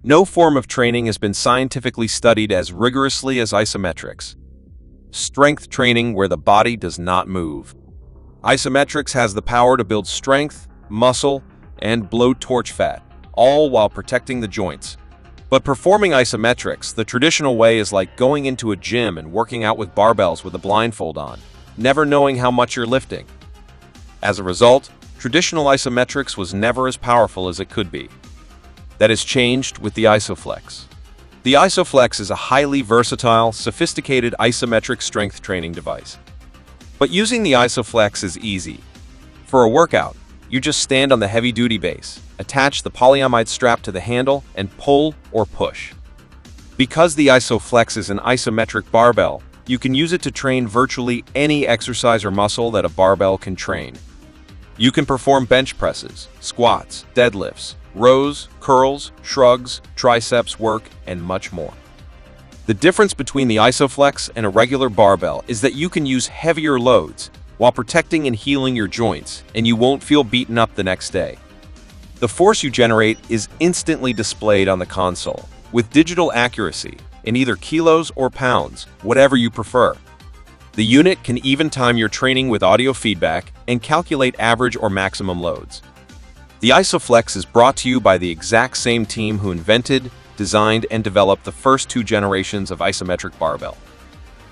No form of training has been scientifically studied as rigorously as isometrics. Strength training where the body does not move. Isometrics has the power to build strength, muscle, and blowtorch fat, all while protecting the joints. But performing isometrics, the traditional way, is like going into a gym and working out with barbells with a blindfold on, never knowing how much you're lifting. As a result, traditional isometrics was never as powerful as it could be. That has changed with the Isoflex. The Isoflex is a highly versatile, sophisticated isometric strength training device. But using the Isoflex is easy. For a workout, you just stand on the heavy-duty base, attach the polyamide strap to the handle, and pull or push. Because the Isoflex is an isometric barbell, you can use it to train virtually any exercise or muscle that a barbell can train. You can perform bench presses, squats, deadlifts, rows, curls, shrugs, triceps work, and much more. The difference between the Isoflex and a regular barbell is that you can use heavier loads while protecting and healing your joints, and you won't feel beaten up the next day. The force you generate is instantly displayed on the console, with digital accuracy, in either kilos or pounds, whatever you prefer. The unit can even time your training with audio feedback and calculate average or maximum loads. The Isoflex is brought to you by the exact same team who invented, designed, and developed the first two generations of isometric barbell.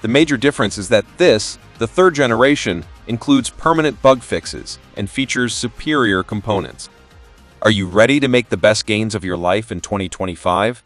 The major difference is that this, the third generation, includes permanent bug fixes and features superior components. Are you ready to make the best gains of your life in 2025?